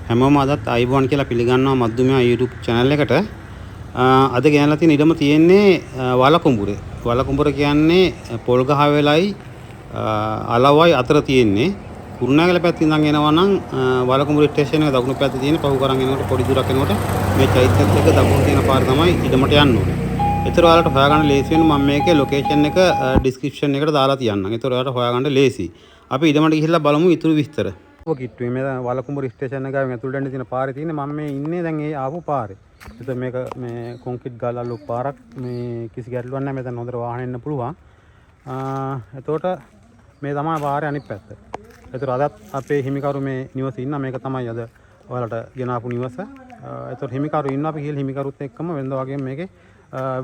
හැමෝම අදත් අයිබෝන් කියලා පිළිගන්නවා මද්දුමියා YouTube channel එකට. අද ගෙනලා තියෙන ඉඩම තියෙන්නේ වලකුඹුරේ. වලකුඹුර කියන්නේ පොල් ගහ වෙලයි අලවයි අතර තියෙන්නේ. කුරුණෑගල පැත්තෙන් ඉඳන් එනවා නම් වලකුඹුර ස්ටේෂන් එක දකුණු පැත්තේ තියෙන පහු කරන් එනකොට පොඩි දුරක් එනකොට මේ චෛත්‍යත් එක්ක දකුණු තියෙන පාර තමයි ඉඩමට යන්න ඕනේ. ඒතර ඔයාලට හොයාගන්න ලේසි වෙන මම මේකේ ලොකේෂන් එක ඩිස්ක්‍රිප්ෂන් එකට දාලා තියන්නම්. ඒතර ඔයාලට හොයාගන්න ලේසි. අපි ඉඩමට ගිහිල්ලා බලමු ඊටු විස්තර. කිට්ටුවේ මේ වලකුඹුර ස්ටේෂන් එක ගාවින් ඇතුළට යන්න තියෙන පාරේ තියෙන්නේ මම මේ ඉන්නේ දැන් ඒ ආපු පාරේ. ඒත් මේක මේ කොන්ක්‍රීට් ගාලා ලොකු පාරක් මේ කිසි ගැටලුවක් නැහැ මෙතන හොඳට වාහන එන්න පුළුවන්. එතකොට මේ තමයි පාරේ අනිත් පැත්ත. ඒතර අදත් අපේ හිමිකරු මේ නිවසේ ඉන්න මේක තමයි අද ඔයාලට ගෙනාපු නිවස. ඒතර හිමිකරු ඉන්න අපි ගිහලා හිමිකරුත් එක්කම වෙනදා වගේම මේකේ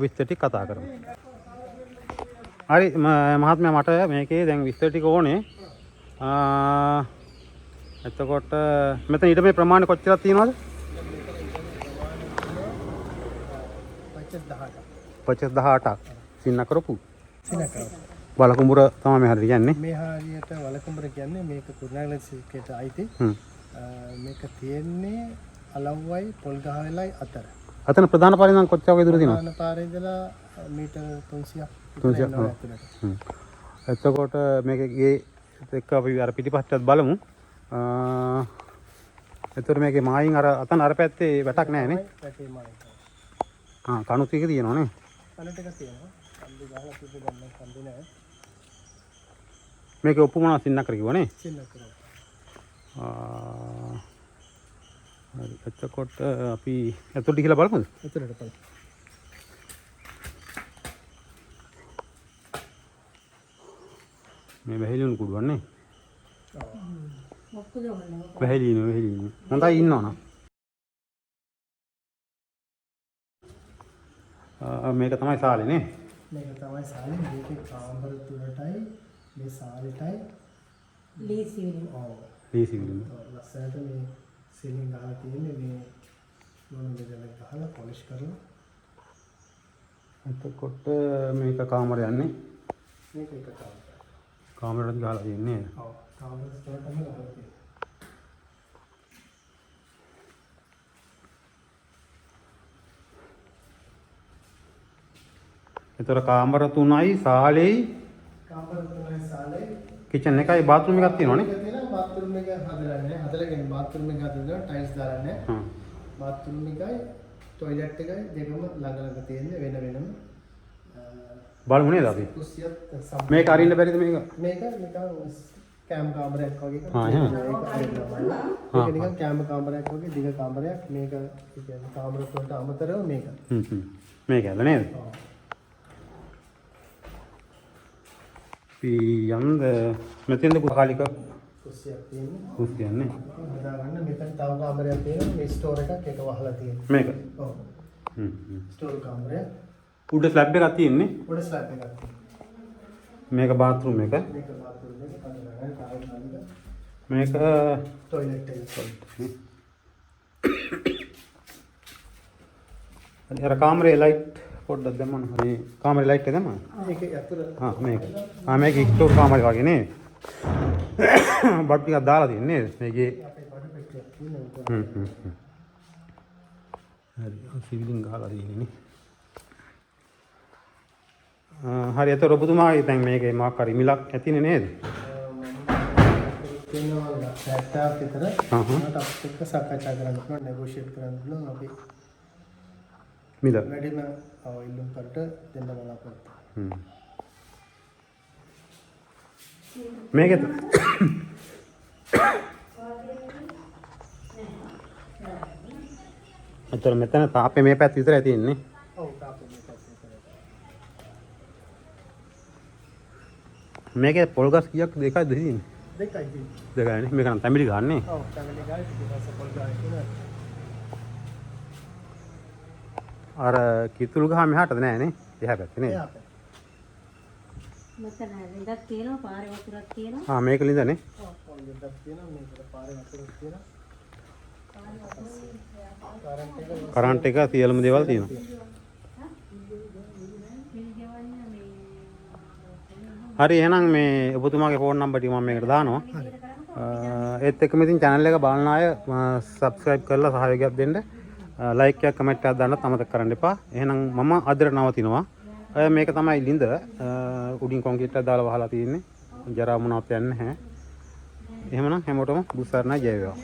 විස්තර ටික කතා කරමු. හරි මහත්මයා මට මේකේ දැන් විස්තර ටික ඕනේ. එතකොට මෙතන ඊට මේ ප්‍රමාණය කොච්චරක් තියෙනවද? 18ක්. සින්න කරපු. වලකුඹුර තමයි මේ හරියට කියන්නේ. මේ හරියට වලකුඹුර කියන්නේ මේක කුරුණෑගල දිස්ත්‍රික්කයට අයිති. මේක තියෙන්නේ අලව්වයි පොල්ගහවෙලයි අතර. අතන ප්‍රධාන පාරේ නම් කොච්චර වගේ දුර තියෙනවද? ප්‍රධාන පාරේ ඉඳලා මීටර් 300ක්. එතකොට මේකේ එක්ක අපි අර පිටිපස්සට බලමු. එතකොට මේකේ මායින් අර අතන අර පැත්තේ වැටක් නැහැ නේ? පැත්තේ මායින්. කණු ටික තියෙනවා නේ? කණු ටික තියෙනවා. කන්දේ ගහලා තිබ්බ ගන්න කන්දේ නැහැ. මේකේ ඔප්පු මොනවද සින්නක් කර කිව්වනේ? සින්නක් කරා. හරි. එතකොට අපි එතකොට ගිහලා බලමුද? එතනට බලමු. මේ වැහිලියුණු කුඩුවන්නේ. වැහිලියුණු. හොඳයි ඉන්නවනම්. මේක තමයි සාලේ නේ? මේක තමයි සාලේ. මේකේ කාමර තුනටයි මේ සාලෙටයි ලීසි වෙනවා. ඔව්. ලීසි වෙනවා. ලස්සනට මේ සීලින් ගහලා තියෙන්නේ මේ මොන මෙතන ගහලා පොලිෂ් කරලා. එතකොට මේක කාමරයක් නේ? මේක එක කාමරයක්. කාමරයක් ගහලා තියෙන්නේ. ඔව්. කාමරයක් තුනටම ගහලා තියෙනවා. ඒතර කාමර 3යි සාලේයි කිචන් එකයි බාත්රූම් එකක් තියෙනවනේ. ඒක තියෙනවා බාත්රූම් එක හදලා නැහැ. හදලාගෙන බාත්රූම් එක හදලා ටයිල්ස් දාලා නැහැ. බාත්රූම් එකයි টয়ලට් එකයි දෙකම ළඟ ළඟ තියෙන්නේ වෙන වෙනම. බලමු නේද අපි? මේක අරින්න බැරිද මේක? මේක නිකන් කැම් කාමරයක් වගේ එකක්. ඒක නිකන් කැම් කාමරයක් වගේ දිග කාමරයක්. මේක කියන්නේ කාමර වලට අමතරව මේක. මේක ඇද නේද? ඔව්. යන්ද මෙතෙන්ද කාලික කුස්සියක් තියෙනවා. කුස්සියන්නේ. හදාගන්න මෙතන තව කාමරයක් තියෙනවා. මේ ස්ටෝර් එකක් එක වහලා තියෙනවා. මේක. ඔව්. ස්ටෝර් කාමරය. උඩ ස්ලැබ් එකක් තියෙන්නේ. උඩ ස්ලැබ් එකක් තියෙනවා. මේක බාත්රූම් එක. මේක බාත්රූම් එක කඩලා ගන්න මේක টয়ලට් එක. අර කාමරේ ලයිට් පොඩ්ඩක් දැම්මම හරි. කාමරේ ලයිට් එක දැම්මම? ඒකේ ඇතුළත. මේක. මේක ඉක්තෝර කාමරේ වගේ නේ. බඩ් ටිකක් දාලා තියෙන්නේ නේද? මේකේ අපේ බඩ පෙට්ටියක් තියෙනවා. හරි. සිවිලින් ගහලා තියෙන්නේ නේ. හරි. ඒතර ඔබතුමාගේ දැන් මේකේ මොකක් හරි මිලක් ඇතිනේ නේද? තියෙනවා 70ක් විතර. මට අපිට එක්ක සාකච්ඡා කරන්න පුළුවන්, නෙගෝෂিয়েට් කරන්න පුළුවන් අපි. මිල. වැඩිම ඉල්ලුම් කරට දෙන්න බලාපොරොත්තු. මේකද? අතර මෙතන තාපේ මේ පැත්ත විතරයි තියෙන්නේ. ඔව් තාපේ මේ පැත්තේ විතරයි. මේකේ පොල් ගස් කීයක් දෙකයිද තියෙන්නේ? දෙකයි තියෙන්නේ. දෙකයිනේ. මේක නම් තැඹිලි ගන්නනේ. ඔව් තැඹිලි ගායි පිටිපස්ස පොල් ගායි තියෙනවා. අර කිතුල් ගහ මෙහාටද නෑනේ? එහා පැත්තේ නේද? එහා පැත්තේ. මෙතන ලිඳක් තියෙනවා පාරේ වතුරක් තියෙනවා. මේක ලිඳනේ. ඔව් ලිඳක් තියෙනවා මේකට පාරේ වතුරක් තියෙනවා. කරන්ට් එක සියලුම දේවල් තියෙනවා. හරි එහෙනම් මේ ඔබතුමාගේ ෆෝන් නම්බර් ටික මම මේකට දානවා. ඒත් එක්කම ඉතින් channel එක බලන අය subscribe කරලා සහයෝගයක් දෙන්න. like එකක් comment එකක් දාන්නත් අමතක කරන්න එපා. එහෙනම් මම අදට නවතිනවා. මේක තමයි ලිඳ උඩින් කොන්ක්‍රීට් එකක් දාලා වහලා තියෙන්නේ. ජරා මොනවත් යන්නේ නැහැ. එහෙමනම් හැමෝටම බුසරණයි ජය වේවා.